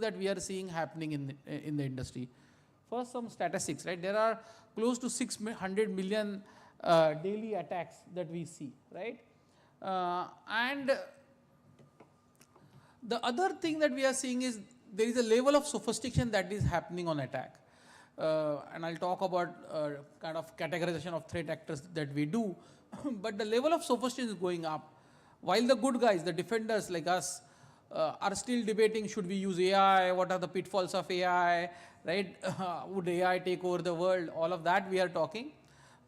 that we are seeing happening in the industry. First, some statistics, right? There are close to 600 million daily attacks that we see, right? And the other thing that we are seeing is there is a level of sophistication that is happening on attack. And I'll talk about kind of categorization of threat actors that we do. But the level of sophistication is going up. While the good guys, the defenders like us, are still debating, should we use AI, what are the pitfalls of AI, right? Would AI take over the world? All of that we are talking.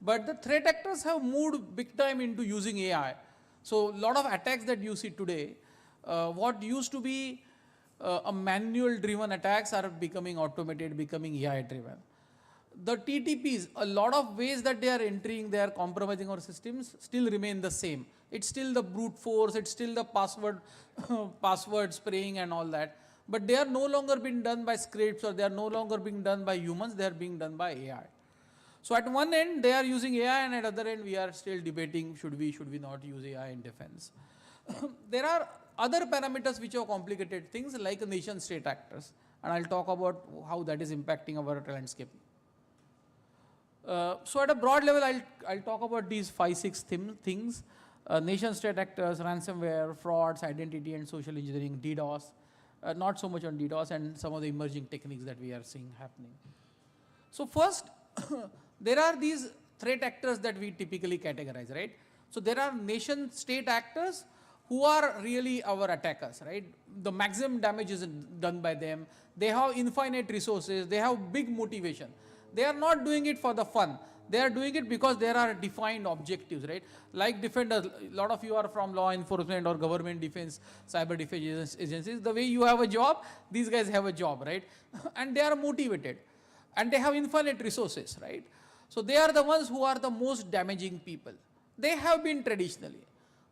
But the threat actors have moved big time into using AI. So a lot of attacks that you see today, what used to be a manual driven attacks are becoming automated, becoming AI driven. The TTPs, a lot of ways that they are entering, they are compromising our systems still remain the same. It's still the brute force, it's still the password spraying and all that. But they are no longer being done by scripts, or they are no longer being done by humans, they are being done by AI. So at one end they are using AI, and at other end we are still debating, should we not use AI in defense. There are other parameters which are complicated things like nation state actors, and I'll talk about how that is impacting our landscape. So at a broad level, I'll talk about these 5-6 things: nation state actors, ransomware, frauds, identity and social engineering, DDoS, not so much on DDoS, and some of the emerging techniques that we are seeing happening. So first, there are these threat actors that we typically categorize, right? So there are nation state actors who are really our attackers, right? The maximum damage is done by them. They have infinite resources. They have big motivation. They are not doing it for the fun. They are doing it because there are defined objectives, right? Like defenders, a lot of you are from law enforcement or government defense, cyber defense agencies. The way you have a job, these guys have a job, right? And they are motivated. And they have infinite resources, right? So they are the ones who are the most damaging people. They have been traditionally.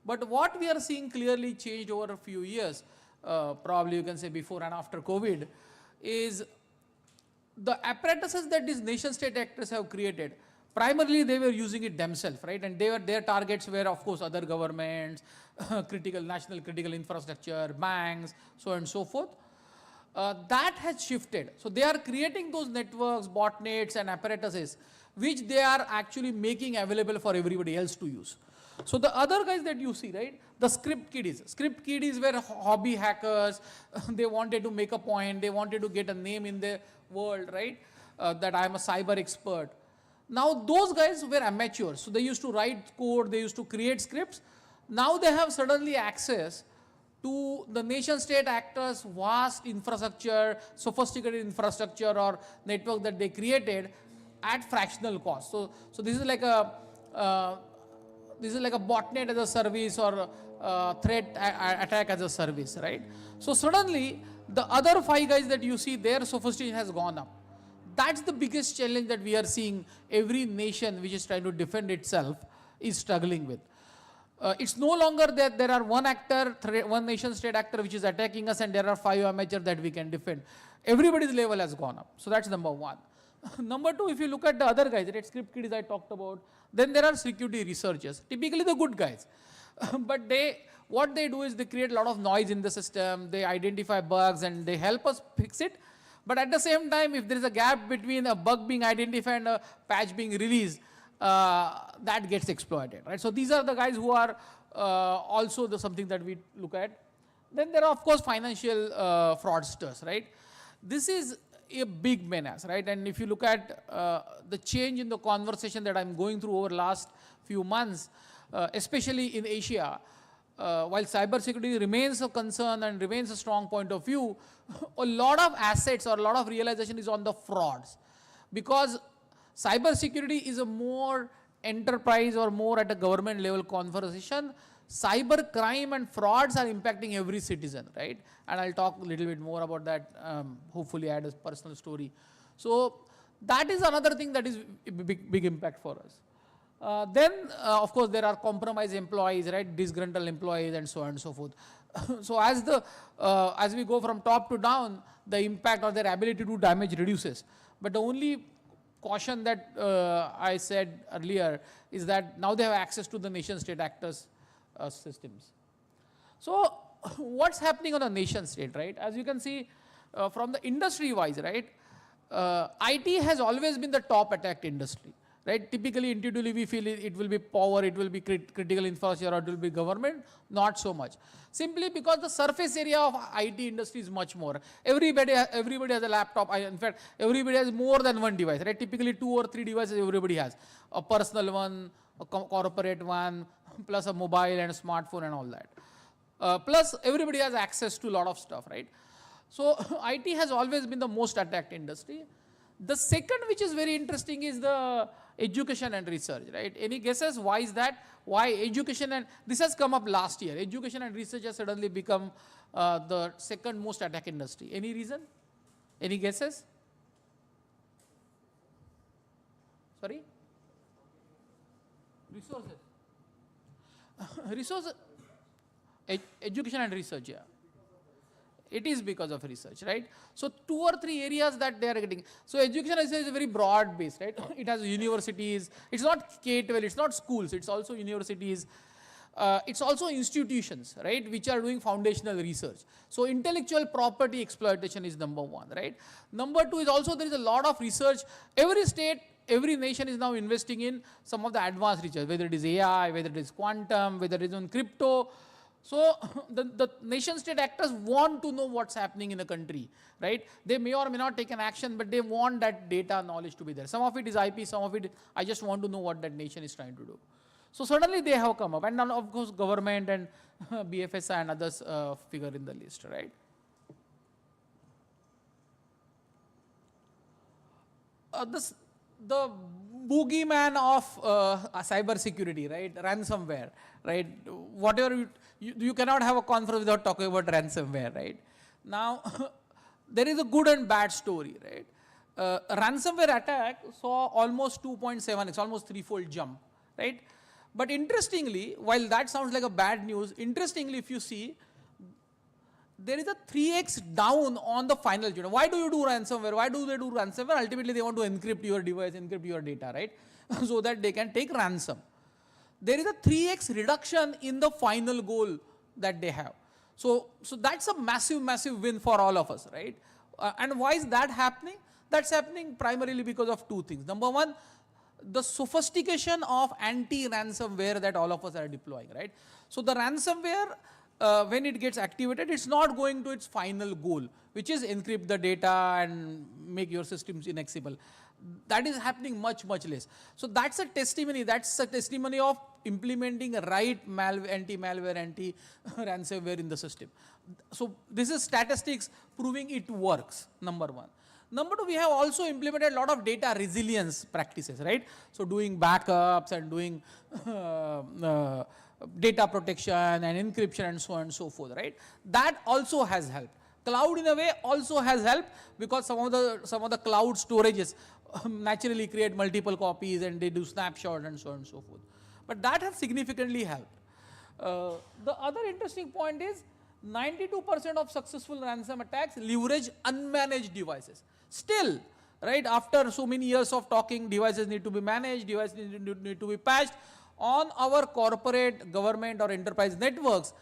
But what we are seeing clearly changed over a few years, probably you can say before and after COVID, is the apparatuses that these nation state actors have created. Primarily they were using it themselves, right? And their targets were, of course, other governments, national critical infrastructure, banks, so on and so forth. That has shifted. So they are creating those networks, botnets and apparatuses, which they are actually making available for everybody else to use. So the other guys that you see, right, the script kiddies were hobby hackers. They wanted to make a point. They wanted to get a name in the world, right, that I am a cyber expert. Now those guys were amateurs. So they used to write code. They used to create scripts. Now they have suddenly access to the nation state actors' vast infrastructure, sophisticated infrastructure or network that they created at fractional cost. So this is like a botnet as a service or threat attack as a service, right? So suddenly the other 5 guys that you see, their sophistication has gone up. That's the biggest challenge that we are seeing every nation which is trying to defend itself is struggling with. It's no longer that there are one nation state actor which is attacking us and there are 5 amateurs that we can defend. Everybody's level has gone up. So that's number 1. Number 2, if you look at the other guys, right, script kiddies I talked about, then there are security researchers, typically the good guys. But what they do is they create a lot of noise in the system, they identify bugs and they help us fix it. But at the same time, if there is a gap between a bug being identified and a patch being released, that gets exploited, right? So these are the guys who are also something that we look at. Then there are, of course, financial fraudsters, right? This is a big menace, right? And if you look at the change in the conversation that I'm going through over the last few months, especially in Asia, while cybersecurity remains a concern and remains a strong point of view, a lot of assets or a lot of realization is on the frauds. Because cybersecurity is a more enterprise or more at a government level conversation. Cyber crime and frauds are impacting every citizen, right? And I'll talk a little bit more about that, hopefully add a personal story. So that is another thing that is a big impact for us. Then, of course, there are compromised employees, right? Disgruntled employees and so on and so forth. So as we go from top to down, the impact or their ability to do damage reduces. But the only caution that I said earlier is that now they have access to the nation state actors systems. So what's happening on the nation state, right? As you can see, From the industry wise, right, IT has always been the top attacked industry. Right? Typically, intuitively, we feel it will be power, it will be critical infrastructure, or it will be government. Not so much. Simply because the surface area of IT industry is much more. Everybody has a laptop. In fact, everybody has more than one device. Right? Typically, 2 or 3 devices everybody has. A personal one, a corporate one, plus a mobile and a smartphone and all that. Plus, everybody has access to a lot of stuff. Right? So, IT has always been the most attacked industry. The second, which is very interesting, is the education and research, right? Any guesses why is that? Why education and, this has come up last year. Education and research has suddenly become the second most attacked industry. Any reason? Any guesses? Sorry? Resources. Resources. Education and research, yeah. It is because of research, right? So 2 or 3 areas that they are getting. So education is a very broad base, right? It has universities. It's not K-12, it's not schools. It's also universities. It's also institutions, right? Which are doing foundational research. So intellectual property exploitation is number 1, right? Number 2 is also there is a lot of research. Every state, every nation is now investing in some of the advanced research, whether it is AI, whether it is quantum, whether it is on crypto. So the nation state actors want to know what's happening in a country, right? They may or may not take an action, but they want that data knowledge to be there. Some of it is IP, some of it, I just want to know what that nation is trying to do. So suddenly they have come up, and then of course government and BFSI and others figure in the list, right? The boogeyman of cybersecurity, right? Ransomware, right? Whatever you cannot have a conference without talking about ransomware, right? Now, there is a good and bad story, right? Ransomware attack saw almost 2.7x, almost 3-fold jump, right? But interestingly, while that sounds like a bad news, interestingly, if you see, there is a 3x down on the final journey. Why do you do ransomware? Why do they do ransomware? Ultimately, they want to encrypt your device, encrypt your data, right? So that they can take ransom. There is a 3x reduction in the final goal that they have. So that's a massive, massive win for all of us, right? And why is that happening? That's happening primarily because of 2 things. Number 1, the sophistication of anti-ransomware that all of us are deploying, right? So the ransomware, when it gets activated, it's not going to its final goal, which is encrypt the data and make your systems inaccessible. That is happening much, much less. So that's a testimony. That's a testimony of implementing right anti-malware, anti-ransomware in the system. So this is statistics proving it works, number 1. Number 2, we have also implemented a lot of data resilience practices, right? So doing backups and doing data protection and encryption and so on and so forth, right? That also has helped. Cloud in a way also has helped because some of the cloud storages naturally create multiple copies and they do snapshot and so on and so forth. But that has significantly helped. The other interesting point is 92% of successful ransom attacks leverage unmanaged devices. Still, right, after so many years of talking, devices need to be managed, devices need to be patched. On our corporate, government or enterprise networks,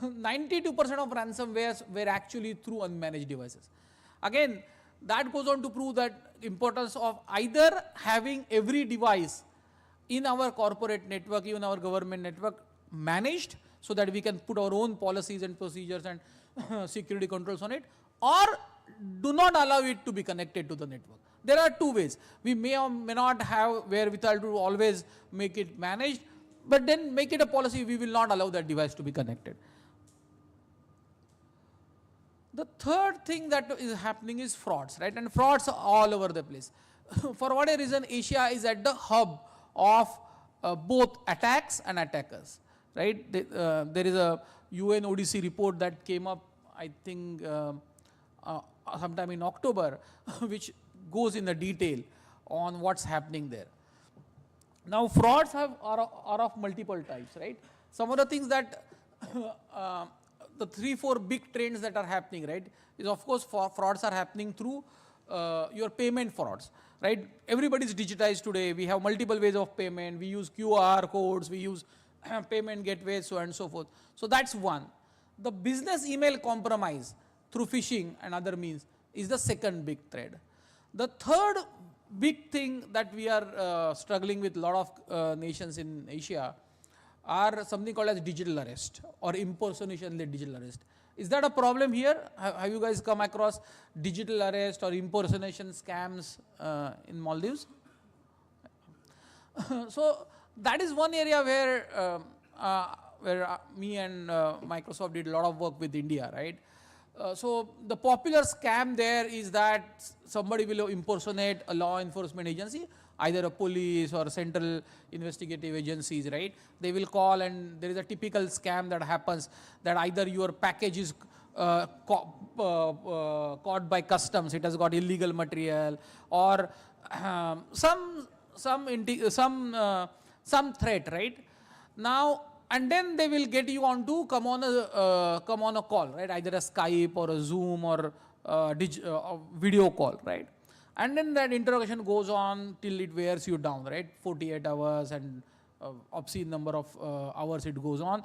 92% of ransomwares were actually through unmanaged devices. Again, that goes on to prove that importance of either having every device in our corporate network, even our government network, managed so that we can put our own policies and procedures and security controls on it, or do not allow it to be connected to the network. There are 2 ways. We may or may not have wherewithal to always make it managed, but then make it a policy, we will not allow that device to be connected. The third thing that is happening is frauds, right? And frauds are all over the place. For whatever reason, Asia is at the hub of both attacks and attackers, right? There is a UN ODC report that came up, I think, sometime in October, which goes in the detail on what's happening there. Now, frauds are of multiple types, right? Some of the things that the 3-4 big trends that are happening, right, is of course frauds are happening through your payment frauds, right? Everybody is digitized today. We have multiple ways of payment. We use QR codes. We use payment gateways, so on and so forth. So that's one. The business email compromise through phishing and other means, is the second big threat. The third big thing that we are struggling with a lot of nations in Asia are something called as digital arrest or impersonation-led digital arrest. Is that a problem here? Have you guys come across digital arrest or impersonation scams in Maldives? So that is one area where me and Microsoft did a lot of work with India, right? So the popular scam there is that somebody will impersonate a law enforcement agency, either a police or central investigative agencies, right? They will call, and there is a typical scam that happens that either your package is caught by customs, it has got illegal material, or some threat, right? Now, and then they will get you on to come on a call, right? Either a Skype or a Zoom or a video call, right? And then that interrogation goes on till it wears you down, right? 48 hours and obscene number of hours it goes on.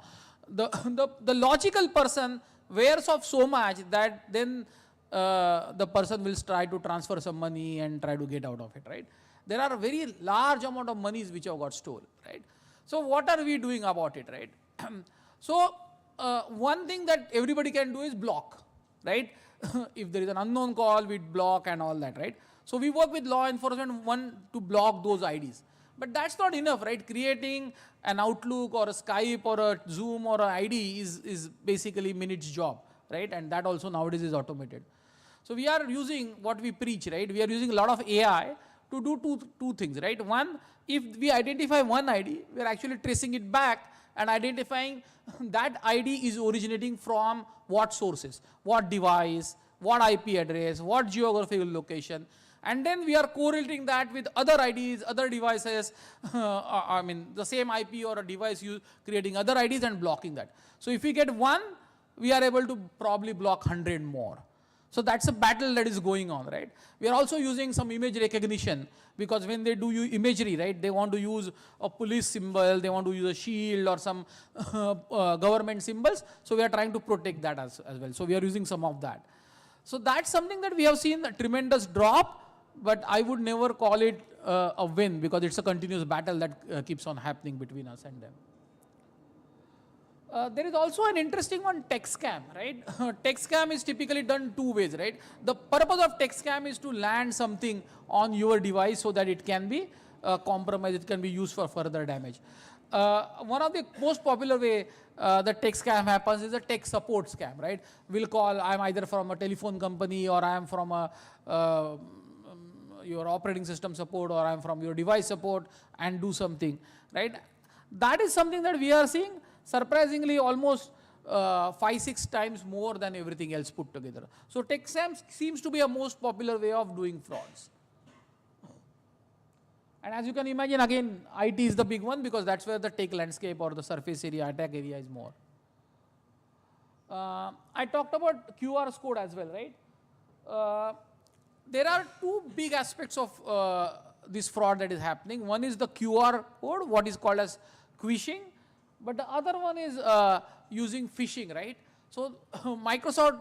The logical person wears off so much that then the person will try to transfer some money and try to get out of it, right? There are a very large amount of monies which have got stolen, right? So what are we doing about it, right? So one thing that everybody can do is block, right? If there is an unknown call, we block and all that, right? So we work with law enforcement, one, to block those IDs. But that's not enough, right? Creating an Outlook or a Skype or a Zoom or an ID is basically minutes job, right? And that also nowadays is automated. So we are using what we preach, right? We are using a lot of AI to do two things, right? One, if we identify one ID, we are actually tracing it back and identifying that ID is originating from what sources, what device, what IP address, what geographical location. And then we are correlating that with other IDs, other devices, I mean the same IP or a device creating other IDs and blocking that. So if we get one, we are able to probably block 100 more. So that's a battle that is going on, right? We are also using some image recognition, because when they do imagery, right, they want to use a police symbol, they want to use a shield or some government symbols. So we are trying to protect that as well. So we are using some of that. So that's something that we have seen a tremendous drop, but I would never call it a win, because it's a continuous battle that keeps on happening between us and them. There is also an interesting one, tech scam, right? Tech scam is typically done two ways, right? The purpose of tech scam is to land something on your device so that it can be compromised, it can be used for further damage. One of the most popular way the tech scam happens is a tech support scam, right? We'll call, I'm either from a telephone company, or I'm from your operating system support, or I'm from your device support, and do something, right? That is something that we are seeing surprisingly almost 5-6 times more than everything else put together. So tech scams seems to be a most popular way of doing frauds. And as you can imagine, again, IT is the big one, because that's where the tech landscape or the surface area, attack area is more. I talked about QR code as well, right? There are two big aspects of this fraud that is happening. One is the QR code, what is called as quishing. But the other one is using phishing, right? So Microsoft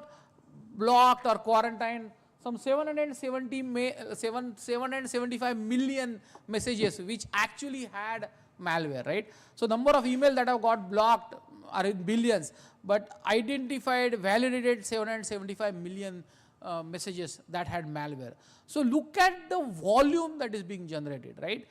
blocked or quarantined some 775 million messages which actually had malware, right? So number of emails that have got blocked are in billions, but identified, validated 775 million messages that had malware. So look at the volume that is being generated, right?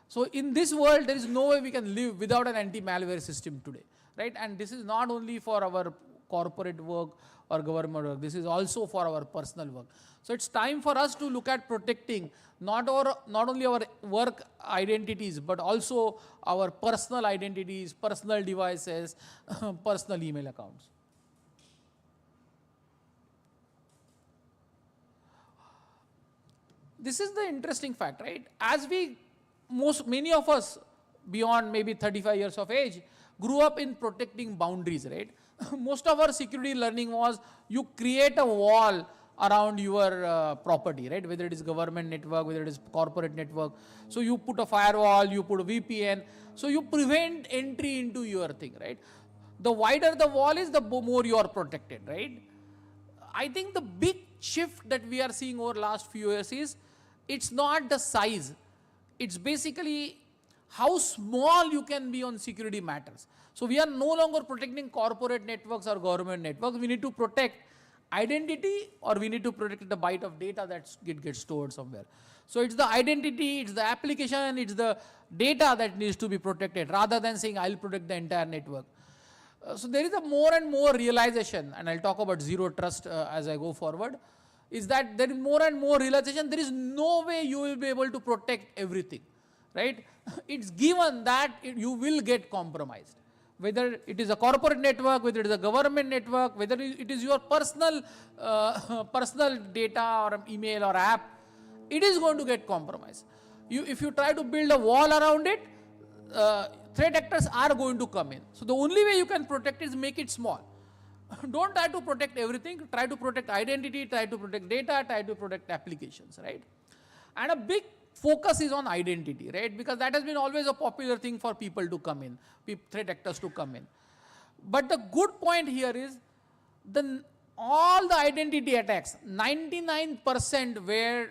So in this world, there is no way we can live without an anti-malware system today, right? And this is not only for our corporate work or government work, this is also for our personal work. So it's time for us to look at protecting not only our work identities, but also our personal identities, personal devices, personal email accounts. This is the interesting fact, right? As many of us beyond maybe 35 years of age grew up in protecting boundaries, right? Most of our security learning was you create a wall around your property, right? Whether it is government network, whether it is corporate network. So you put a firewall, you put a VPN, so you prevent entry into your thing, right? The wider the wall is, the more you are protected, right? I think the big shift that we are seeing over last few years is, it's not the size. It's basically how small you can be on security matters. So we are no longer protecting corporate networks or government networks. We need to protect identity, or we need to protect the byte of data that gets stored somewhere. So it's the identity, it's the application, it's the data that needs to be protected, rather than saying I'll protect the entire network. So there is a more and more realization, and I'll talk about zero trust as I go forward, is that there is more and more realization there is no way you will be able to protect everything, right? It's given that you will get compromised. Whether it is a corporate network, whether it is a government network, whether it is your personal data or email or app, it is going to get compromised. If you try to build a wall around it, threat actors are going to come in. So the only way you can protect is make it small. Don't try to protect everything. Try to protect identity, try to protect data, try to protect applications, right? And a big focus is on identity, right? Because that has been always a popular thing for people to come in, threat actors to come in. But the good point here is, all the identity attacks, 99% were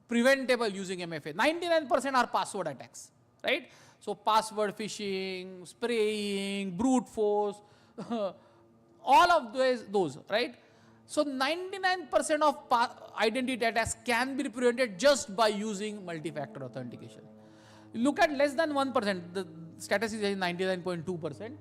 preventable using MFA. 99% are password attacks, right? So password phishing, spraying, brute force, all of those, right? So 99% of identity attacks can be prevented just by using multi-factor authentication. Look at less than 1%, the status is 99.2%.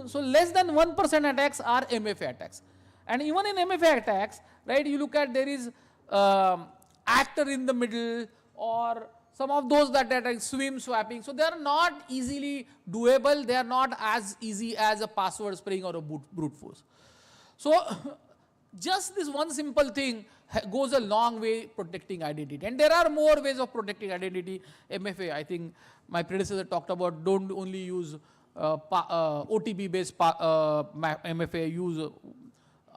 So less than 1% attacks are MFA attacks. And even in MFA attacks, right, you look at there is actor in the middle, or some of those that are like swim swapping. So they are not easily doable. They are not as easy as a password spraying or a brute force. So just this one simple thing goes a long way protecting identity. And there are more ways of protecting identity. MFA, I think my predecessor talked about, don't only use OTP based MFA, use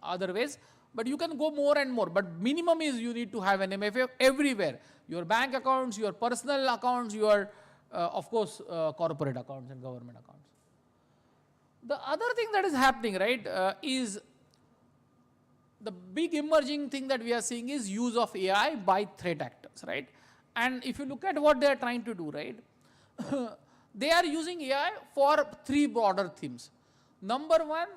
other ways. But you can go more and more. But minimum is you need to have an MFA everywhere. Your bank accounts, your personal accounts, your, of course, corporate accounts and government accounts. The other thing that is happening, right, is the big emerging thing that we are seeing is use of AI by threat actors, right? And if you look at what they are trying to do, right, they are using AI for three broader themes. Number one,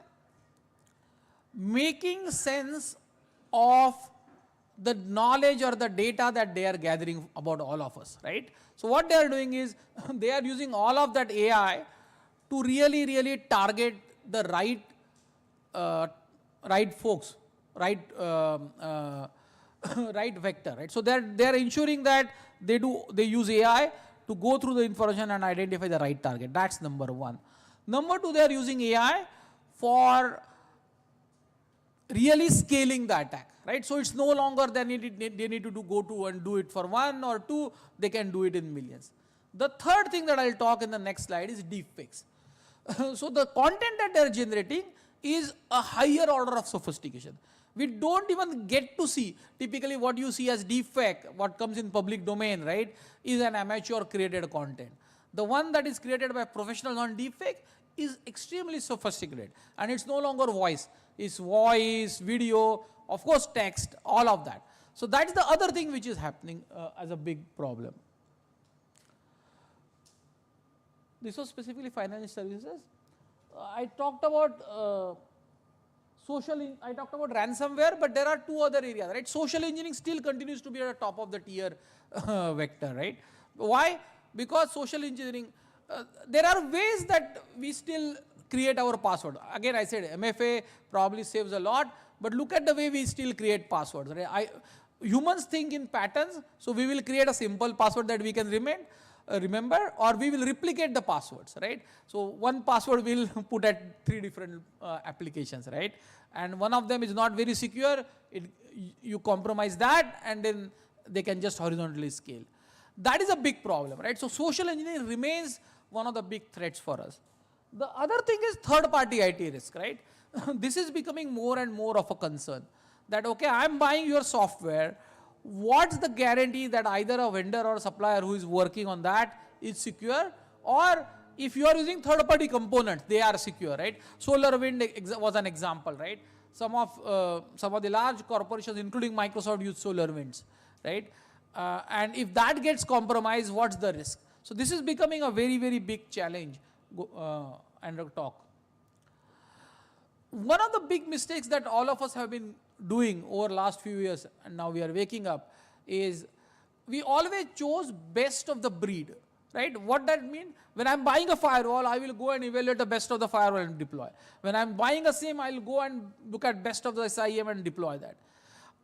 making sense of the knowledge or the data that they are gathering about all of us, right? So what they are doing is they are using all of that AI to really target the right folks, right vector, right? So they are ensuring that they use AI to go through the information and identify the right target. That's number one. Number two, they are using AI for really scaling the attack, right? So it's no longer they need to go to and do it for one or two, they can do it in millions. The third thing that I'll talk in the next slide is deepfakes. So the content that they're generating is a higher order of sophistication. We don't even get to see, typically what you see as deepfake, what comes in public domain, right, is an amateur created content. The one that is created by professionals on deepfake is extremely sophisticated, and it's no longer voice. It's voice, video, of course text, all of that. So that's the other thing which is happening as a big problem. This was specifically financial services. I talked about I talked about ransomware, but there are two other areas, right? Social engineering still continues to be at the top of the tier vector, right? Why? Because social engineering, there are ways that we still create our password. Again, I said MFA probably saves a lot, but look at the way we still create passwords, right? Humans think in patterns, so we will create a simple password that we can remember, or we will replicate the passwords, right? So one password will put at 3 different applications, right? And one of them is not very secure, you compromise that, and then they can just horizontally scale. That is a big problem, right? So social engineering remains one of the big threats for us. The other thing is third-party IT risk, right? This is becoming more and more of a concern. That, okay, I'm buying your software, what's the guarantee that either a vendor or a supplier who is working on that is secure, or if you are using third-party components, they are secure, right? SolarWind was an example, right? some of the large corporations, including Microsoft, use SolarWinds, right? And if that gets compromised, what's the risk? So this is becoming a very, very big challenge and a talk. One of the big mistakes that all of us have been doing over last few years, and now we are waking up, is we always chose best of the breed, right? What that mean? When I'm buying a firewall, I will go and evaluate the best of the firewall and deploy. When I'm buying a SIEM, I'll go and look at best of the SIEM and deploy that.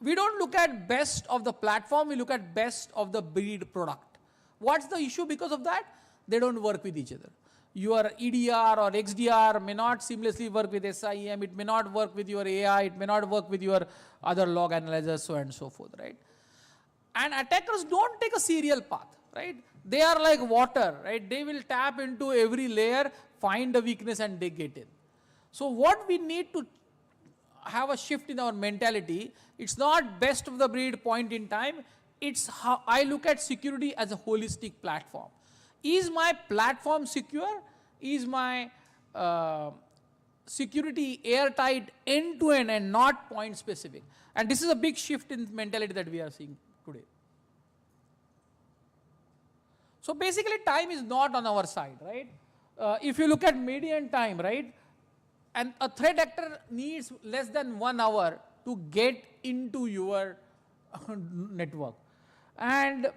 We don't look at best of the platform, we look at best of the breed product. What's the issue because of that? They don't work with each other. Your EDR or XDR may not seamlessly work with SIEM, it may not work with your AI, it may not work with your other log analyzers, so on and so forth, right? And attackers don't take a serial path, right? They are like water, right? They will tap into every layer, find a weakness and they get in. So what we need to have a shift in our mentality, it's not best of the breed point in time, it's how I look at security as a holistic platform. Is my platform secure? Is my security airtight end-to-end and not point specific? And this is a big shift in mentality that we are seeing today. So basically time is not on our side, right? If you look at median time, right? And a threat actor needs less than 1 hour to get into your network. And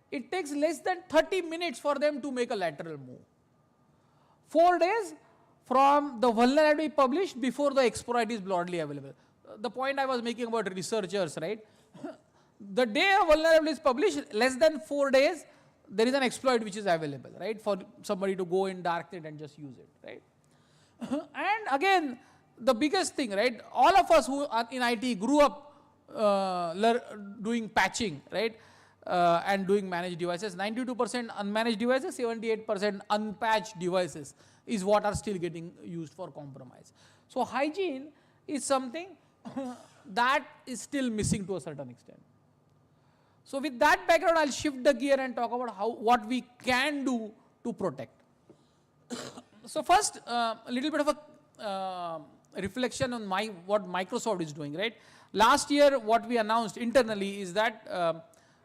it takes less than 30 minutes for them to make a lateral move. 4 days from the vulnerability published before the exploit is broadly available. The point I was making about researchers, right? The day a vulnerability is published, less than 4 days, there is an exploit which is available, right? For somebody to go in darknet and just use it, right? And again, the biggest thing, right? All of us who are in IT grew up doing patching, right? And doing managed devices. 92% unmanaged devices, 78% unpatched devices is what are still getting used for compromise. So hygiene is something that is still missing to a certain extent. So with that background, I'll shift the gear and talk about what we can do to protect. So first, a little bit of a reflection on what Microsoft is doing, right? Last year, what we announced internally is that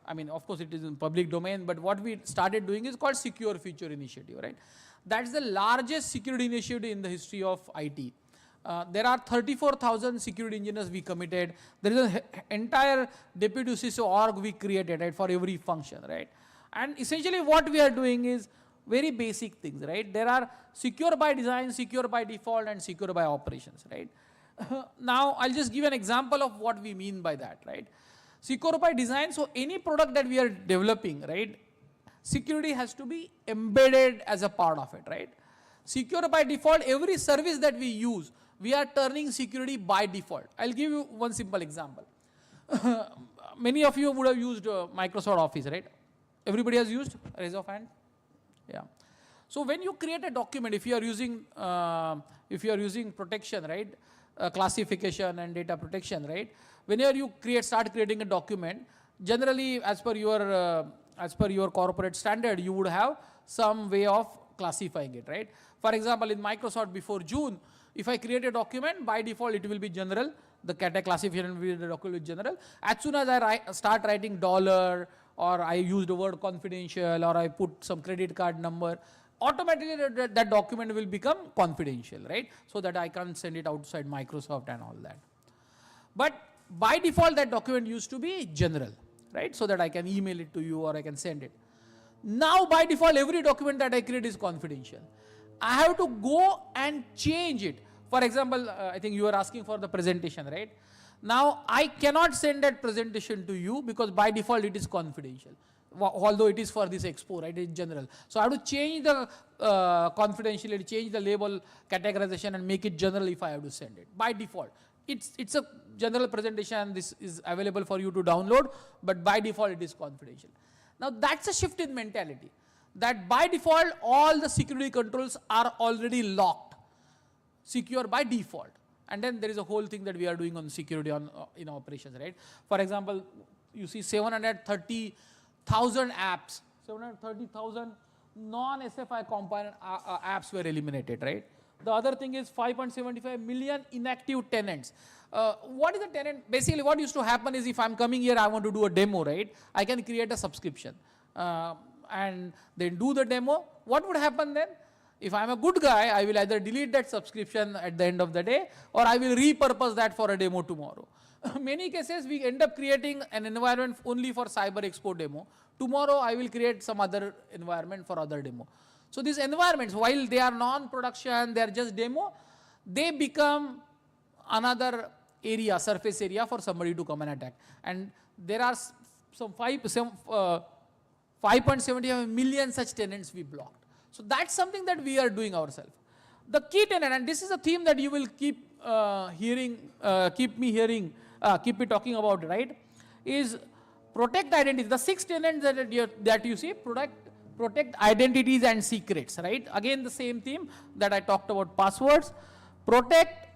I mean, of course, it is in public domain, but what we started doing is called Secure Future Initiative, right? That's the largest security initiative in the history of IT. There are 34,000 security engineers we committed. There is an entire deputy CISO org we created, right, for every function, right? And essentially what we are doing is very basic things, right? There are secure by design, secure by default, and secure by operations, right? Now, I'll just give an example of what we mean by that, right? Secure by design, so any product that we are developing, right, security has to be embedded as a part of it, right? Secure by default, every service that we use, we are turning security by default. I'll give you one simple example. Many of you would have used Microsoft Office, right? Everybody has used? Raise of hand. Yeah. So when you create a document, if you are using protection, right, classification and data protection, right, whenever you start creating a document, generally as per your corporate standard, you would have some way of classifying it, right? For example, in Microsoft before June, if I create a document, by default it will be general. The classification will be the document general. As soon as I start writing dollar, or I use the word confidential, or I put some credit card number, automatically that document will become confidential, right? So that I can't send it outside Microsoft and all that. But by default, that document used to be general, right? So that I can email it to you or I can send it. Now, by default, every document that I create is confidential. I have to go and change it. For example, I think you were asking for the presentation, right? Now, I cannot send that presentation to you because by default it is confidential. Although it is for this expo, right? It's general. So I have to change the confidentiality, change the label categorization and make it general if I have to send it. By default, it's a general presentation. This is available for you to download, but by default it is confidential. Now that's a shift in mentality. That by default, all the security controls are already locked, secure by default. And then there is a whole thing that we are doing on security in operations, right? For example, you see 730,000 apps, 730,000 non-SFI compliant apps were eliminated, right? The other thing is 5.75 million inactive tenants. What is a tenant? Basically, what used to happen is if I'm coming here, I want to do a demo, right? I can create a subscription and then do the demo. What would happen then? If I'm a good guy, I will either delete that subscription at the end of the day, or I will repurpose that for a demo tomorrow. Many cases, we end up creating an environment only for Cyber Expo demo. Tomorrow, I will create some other environment for other demo. So these environments, while they are non-production, they are just demo, they become another area, surface area for somebody to come and attack. And there are some 5.75 million such tenants we blocked. So that's something that we are doing ourselves. The key tenant, and this is a theme that you will keep keep me talking about, right, is protect identity. The 6 tenants that you see, protect identities and secrets, right? Again, the same theme that I talked about, passwords. Protect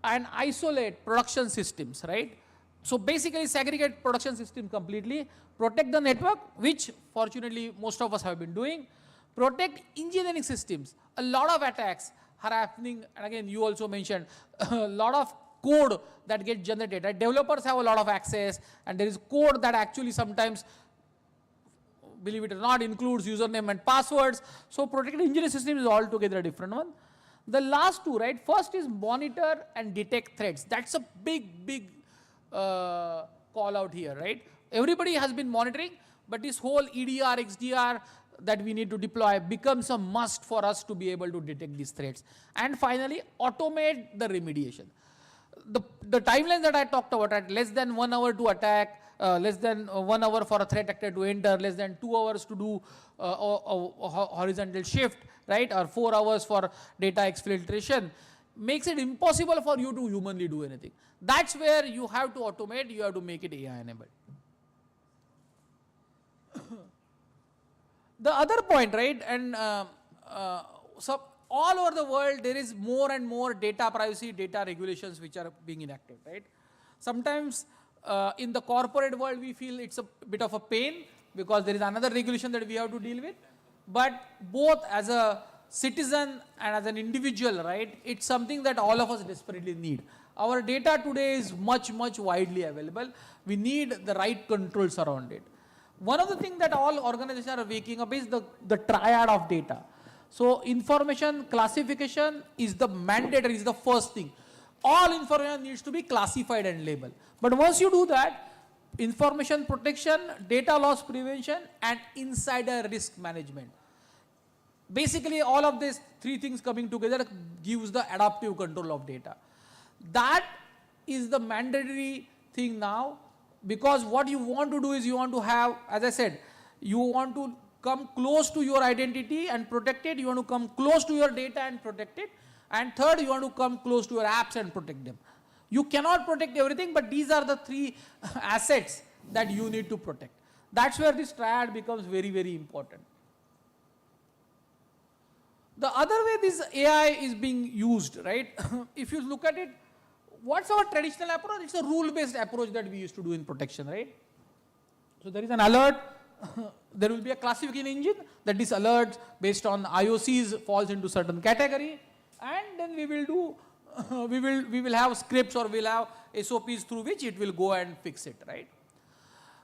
and isolate production systems, right? So basically segregate production system completely. Protect the network, which fortunately most of us have been doing. Protect engineering systems. A lot of attacks are happening, and again, you also mentioned a lot of code that gets generated. Right? Developers have a lot of access, and there is code that actually sometimes, believe it or not, includes username and passwords. So protected engineering system is altogether a different one. The last two, right? First is monitor and detect threats. That's a big call out here, right? Everybody has been monitoring, but this whole EDR, XDR that we need to deploy becomes a must for us to be able to detect these threats. And finally, automate the remediation. The timelines that I talked about, at less than 1 hour to attack, less than 1 hour for a threat actor to enter, less than 2 hours to do a horizontal shift, right, or 4 hours for data exfiltration, makes it impossible for you to humanly do anything. That's where you have to automate, you have to make it AI enabled. The other point, right, and so all over the world, there is more and more data privacy, data regulations which are being enacted, right? Sometimes in the corporate world, we feel it's a bit of a pain because there is another regulation that we have to deal with. But both as a citizen and as an individual, right, it's something that all of us desperately need. Our data today is much widely available. We need the right controls around it. One of the things that all organizations are waking up is the triad of data. So information classification is the mandatory, is the first thing. All information needs to be classified and labeled. But once you do that, information protection, data loss prevention, and insider risk management. Basically, all of these 3 things coming together gives the adaptive control of data. That is the mandatory thing now, because what you want to do is you want to have, as I said, you want to come close to your identity and protect it. You want to come close to your data and protect it. And third, you want to come close to your apps and protect them. You cannot protect everything, but these are the 3 assets that you need to protect. That's where this triad becomes very important. The other way this AI is being used, right? If you look at it, what's our traditional approach? It's a rule-based approach that we used to do in protection, right? So there is an alert. There will be a classification engine that this alert based on IOCs falls into certain category, and then we will do, we will have scripts or we'll have SOPs through which it will go and fix it, right?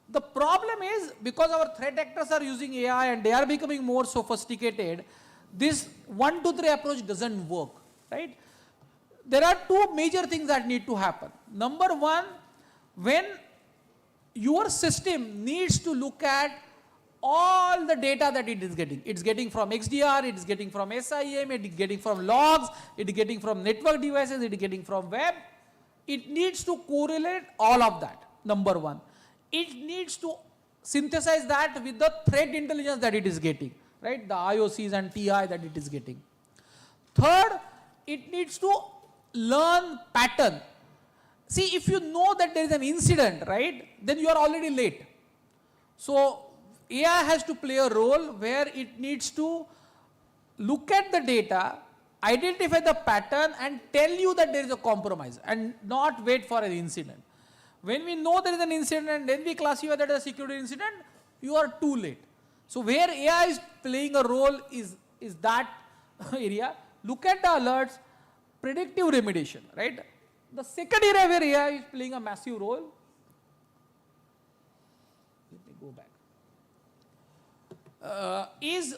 The problem is, because our threat actors are using AI and they are becoming more sophisticated, this 1, 2, 3 approach doesn't work, right? There are 2 major things that need to happen. Number 1, when your system needs to look at all the data that it is getting. It's getting from XDR, it's getting from SIM, it's getting from logs, it's getting from network devices, it's getting from web. It needs to correlate all of that, number 1. It needs to synthesize that with the threat intelligence that it is getting, right? The IOCs and TI that it is getting. Third, it needs to learn pattern. See, if you know that there is an incident, right, then you are already late. So AI has to play a role where it needs to look at the data, identify the pattern, and tell you that there is a compromise, and not wait for an incident. When we know there is an incident and then we classify that as a security incident, you are too late. So where AI is playing a role is that area. look at the alerts, predictive remediation, right? The second area where AI is playing a massive role, let me go back, is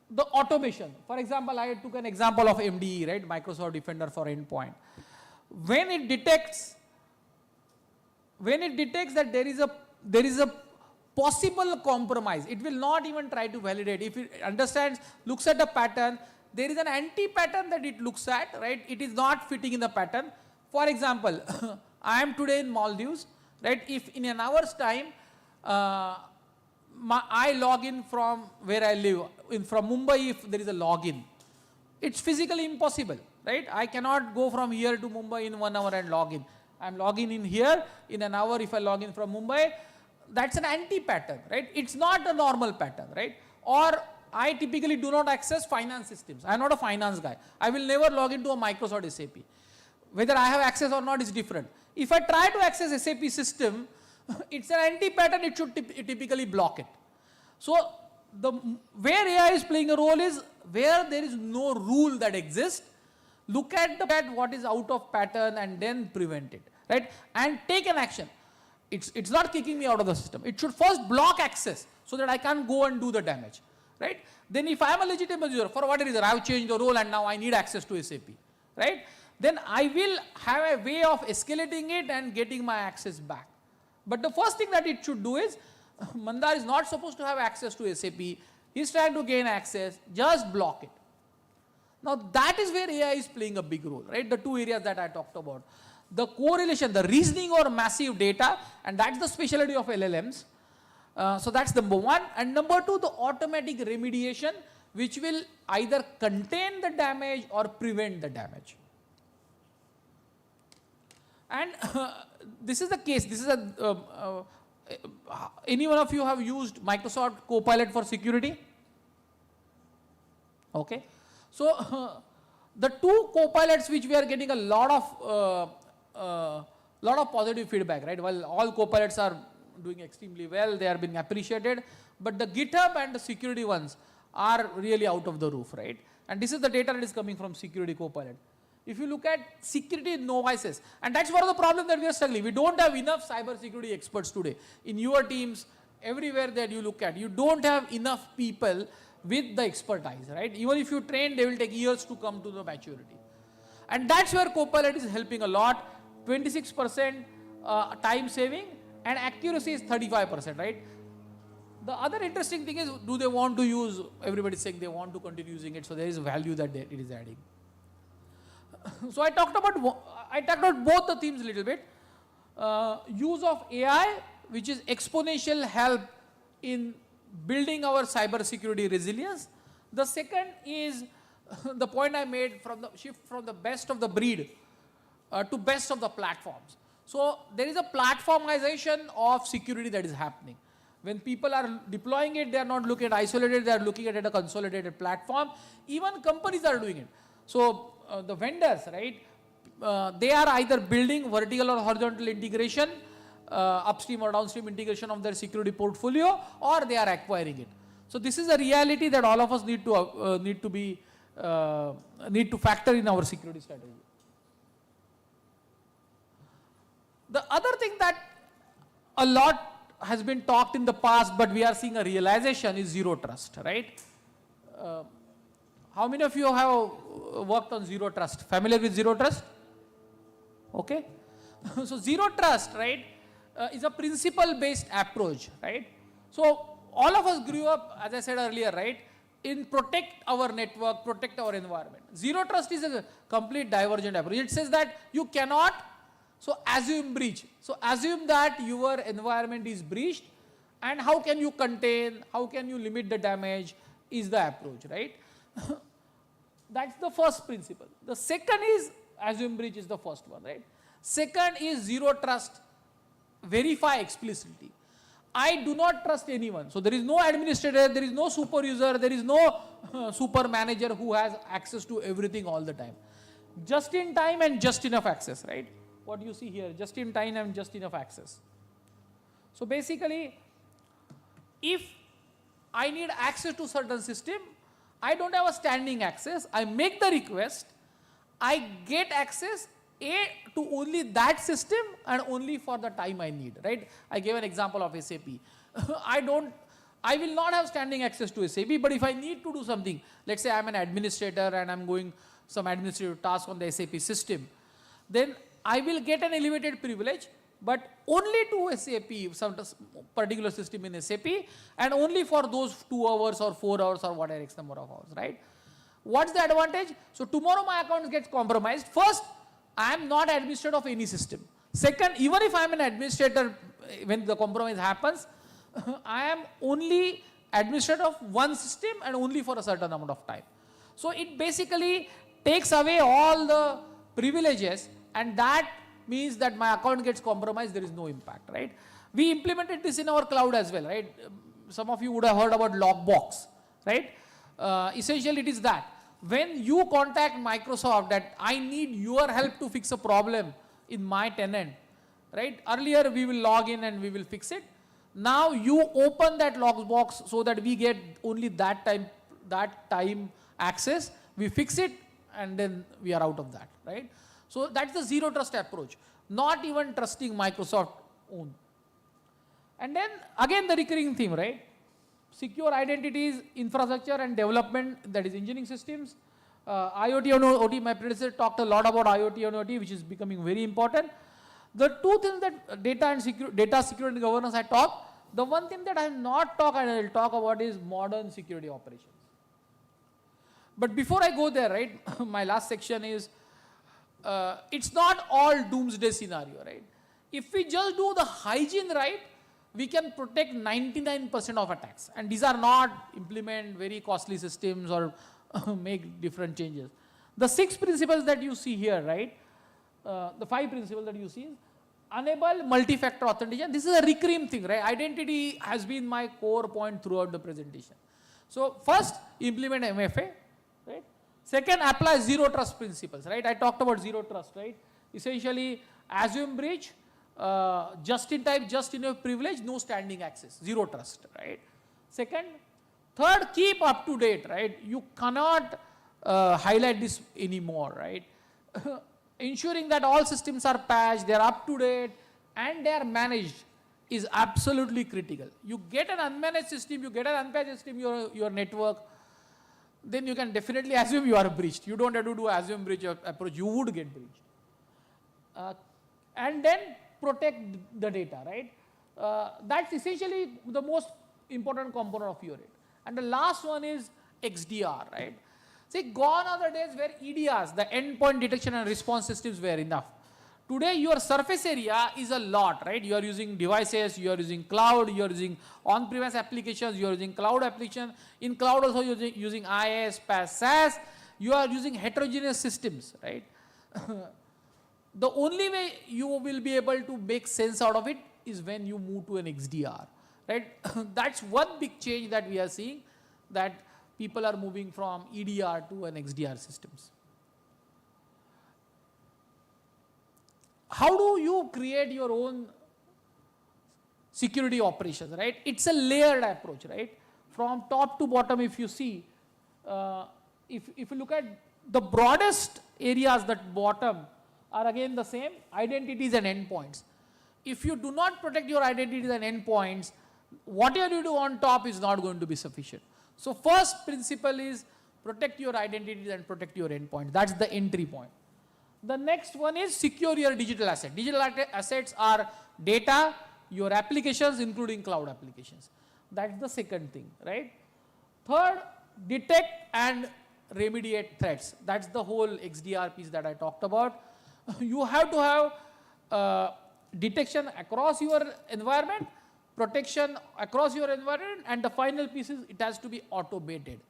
the automation. For example, I took an example of MDE, right? Microsoft Defender for Endpoint. When it detects that there is a possible compromise, it will not even try to validate. If it understands, looks at the pattern, there is an anti-pattern that it looks at, right? It is not fitting in the pattern. For example, I am today in Maldives, right? If in an hour's time, I log in from where I live, from Mumbai, if there is a login, it's physically impossible, right? I cannot go from here to Mumbai in 1 hour and log in. I'm logging in here in an hour. If I log in from Mumbai, that's an anti-pattern, right? It's not a normal pattern, right? Or I typically do not access finance systems. I'm not a finance guy. I will never log into a Microsoft SAP. Whether I have access or not is different. If I try to access SAP system, it's an anti-pattern, it should typically block it. So where AI is playing a role is where there is no rule that exists, look at what is out of pattern and then prevent it, right? And take an action. It's not kicking me out of the system. It should first block access so that I can't go and do the damage, right? Then if I am a legitimate user, for whatever reason, I have changed the role and now I need access to SAP, right? Then I will have a way of escalating it and getting my access back. But the first thing that it should do is, Mandar is not supposed to have access to SAP. He's trying to gain access, just block it. Now that is where AI is playing a big role, right? The two areas that I talked about. The correlation, the reasoning over massive data, and that's the specialty of LLMs. So that's number one. And number two, the automatic remediation, which will either contain the damage or prevent the damage. And this is the case. This is any one of you have used Microsoft Copilot for security? Okay. So the two Copilots which we are getting a lot of positive feedback, right? While all Copilots are doing extremely well, they are being appreciated, but the GitHub and the security ones are really out of the roof, right? And this is the data that is coming from Security Copilot. If you look at security novices, and that's one of the problems that we are struggling. We don't have enough cybersecurity experts today. In your teams, everywhere that you look at, you don't have enough people with the expertise, right? Even if you train, they will take years to come to the maturity. And that's where Copilot is helping a lot. 26% time saving and accuracy is 35%, right? The other interesting thing is, do they want to use, everybody's saying they want to continue using it, so there is value that it is adding. So I talked about both the themes a little bit. Use of AI, which is exponential help in building our cybersecurity resilience. The second is the point I made from the shift from the best of the breed to best of the platforms. So there is a platformization of security that is happening. When people are deploying it, they are not looking at isolated, they are looking at a consolidated platform. Even companies are doing it. So the vendors, right, they are either building vertical or horizontal integration, upstream or downstream integration of their security portfolio, or they are acquiring it. So this is a reality that all of us need to factor in our security strategy. The other thing that a lot has been talked in the past, but we are seeing a realization, is zero trust, right? How many of you have worked on zero trust? Familiar with zero trust? Okay. So zero trust, right, is a principle-based approach, right? So all of us grew up, as I said earlier, right, in protect our network, protect our environment. Zero trust is a complete divergent approach. It says that you cannot, so assume breach. So assume that your environment is breached, and how can you contain, how can you limit the damage is the approach, right? That's the first principle. The second is, assume breach is the first one, right? Second is zero trust, verify explicitly. I do not trust anyone. So there is no administrator, there is no super user, there is no super manager who has access to everything all the time. Just in time and just enough access, right? What you see here, just in time and just enough access. So basically, if I need access to certain system, I don't have a standing access. I make the request. I get access to only that system and only for the time I need, right? I gave an example of SAP. I will not have standing access to SAP, but if I need to do something, let's say I'm an administrator and I'm going some administrative task on the SAP system, then I will get an elevated privilege, but only to SAP, some particular system in SAP, and only for those 2 hours or 4 hours or whatever X number of hours, right? What's the advantage? So tomorrow my account gets compromised. First, I am not administrator of any system. Second, even if I am an administrator, when the compromise happens, I am only administrator of one system and only for a certain amount of time. So it basically takes away all the privileges, and that means that my account gets compromised, there is no impact, right? We implemented this in our cloud as well, right? Some of you would have heard about Logbox, right? Essentially it is that. When you contact Microsoft that I need your help to fix a problem in my tenant, right? Earlier we will log in and we will fix it. Now you open that Logbox so that we get only that time access, we fix it and then we are out of that, right? So that's the zero trust approach, not even trusting Microsoft own. And then again the recurring theme, right? Secure identities, infrastructure and development, that is engineering systems. IoT and OT, my predecessor talked a lot about IoT and OT, which is becoming very important. The two things that data security and governance I talked, the one thing that I have not talked and I will talk about is modern security operations. But before I go there, right, my last section is, it's not all doomsday scenario, right? If we just do the hygiene right, we can protect 99% of attacks. And these are not implement very costly systems or make different changes. The 6 principles that you see here, right? The 5 principles that you see, enable multi-factor authentication. This is a recurring thing, right? Identity has been my core point throughout the presentation. So first, implement MFA, right? Second, apply zero trust principles, right? I talked about zero trust, right? Essentially, assume breach, just in time, just enough privilege, no standing access, zero trust, right? Second, third, keep up to date, right? You cannot highlight this anymore, right? Ensuring that all systems are patched, they are up to date, and they are managed is absolutely critical. You get an unmanaged system, you get an unpatched system, your network, then you can definitely assume you are breached. You don't have to do assume breach approach, you would get breached. And then protect the data, right? That's essentially the most important component of your it. And the last one is XDR, right? See, gone are the days where EDRs, the endpoint detection and response systems, were enough. Today, your surface area is a lot, right? You are using devices, you are using cloud, you are using on-premise applications, you are using cloud applications. In cloud also, you are using IaaS, PaaS, SaaS. You are using heterogeneous systems, right? The only way you will be able to make sense out of it is when you move to an XDR, right? That's one big change that we are seeing, that people are moving from EDR to an XDR systems. How do you create your own security operations, right? It's a layered approach, right? From top to bottom, if you see, if you look at the broadest areas, that bottom are again the same, identities and endpoints. If you do not protect your identities and endpoints, whatever you do on top is not going to be sufficient. So first principle is protect your identities and protect your endpoint. That's the entry point. The next one is secure your digital asset. Digital assets are data, your applications, including cloud applications. That's the second thing, right? Third, detect and remediate threats. That's the whole XDR piece that I talked about. You have to have detection across your environment, protection across your environment, and the final piece is it has to be automated.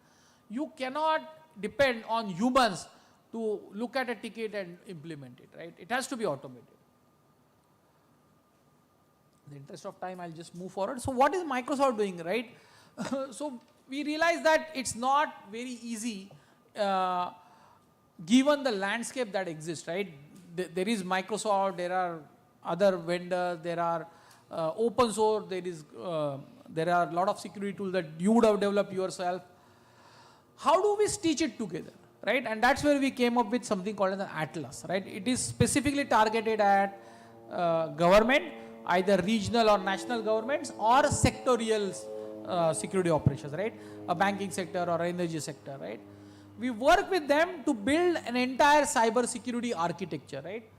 You cannot depend on humans to look at a ticket and implement it, right? It has to be automated. In the interest of time, I'll just move forward. So what is Microsoft doing, right? So we realize that it's not very easy given the landscape that exists, right? There is Microsoft, there are other vendors, there are open source, there are a lot of security tools that you would have developed yourself. how do we stitch it together, right? And that's where we came up with something called as an atlas, right? It is specifically targeted at government, either regional or national governments, or sectorial security operations, right? A banking sector or energy sector, right? We work with them to build an entire cyber security architecture, right?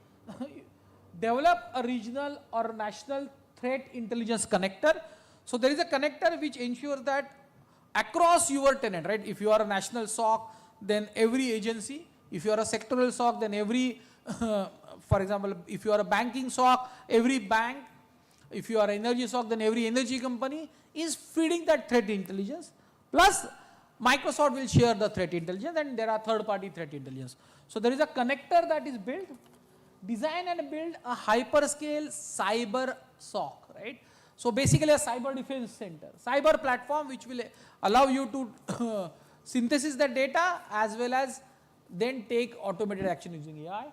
Develop a regional or national threat intelligence connector. So there is a connector which ensures that across your tenant, right? If you are a national SOC, then every agency. If you are a sectoral SOC, then every, for example, if you are a banking SOC, every bank. If you are an energy SOC, then every energy company is feeding that threat intelligence. Plus, Microsoft will share the threat intelligence, and there are third-party threat intelligence. So there is a connector that is built, design and build a hyperscale cyber SOC, right? So basically a cyber defense center, cyber platform which will allow you to synthesize the data as well as then take automated action using AI.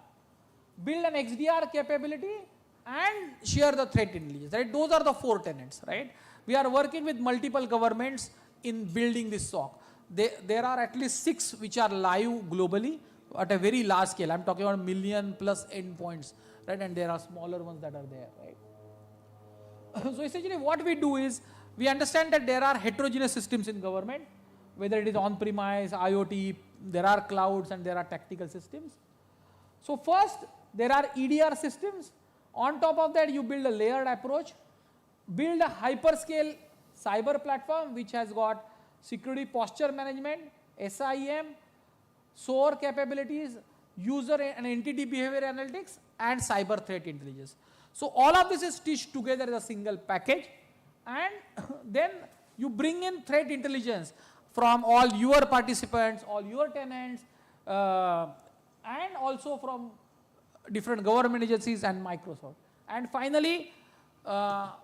Build an XDR capability and share the threat intelligence, right? Those are the 4 tenets, right? We are working with multiple governments in building this SOC. There are at least 6 which are live globally at a very large scale. I'm talking about million plus endpoints, right? And there are smaller ones that are there, right? So essentially what we do is, we understand that there are heterogeneous systems in government, whether it is on-premise, IoT, there are clouds and there are tactical systems. So first, there are EDR systems. On top of that, you build a layered approach, build a hyperscale cyber platform which has got security posture management, SIEM, SOAR capabilities, user and entity behavior analytics, and cyber threat intelligence. So all of this is stitched together as a single package, and then you bring in threat intelligence from all your participants, all your tenants, and also from different government agencies and Microsoft. And finally,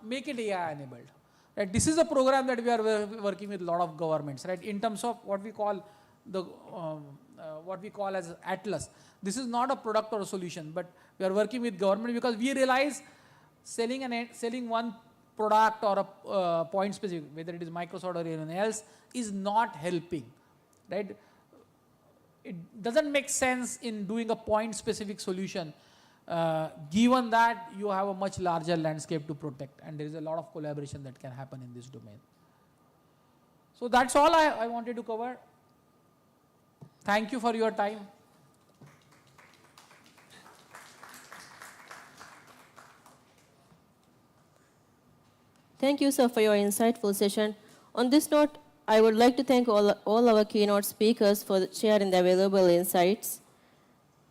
make it AI enabled. Right? This is a program that we are working with a lot of governments, right? In terms of what we call as Atlas. This is not a product or a solution, but we are working with government because we realize selling one product or a point specific, whether it is Microsoft or anyone else, is not helping, right? It doesn't make sense in doing a point specific solution, given that you have a much larger landscape to protect, and there is a lot of collaboration that can happen in this domain. So that's all I wanted to cover. Thank you for your time. Thank you, sir, for your insightful session. On this note, I would like to thank all our keynote speakers for sharing their valuable insights.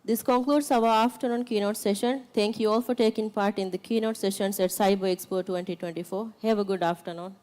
This concludes our afternoon keynote session. Thank you all for taking part in the keynote sessions at Cyber Expo 2024. Have a good afternoon.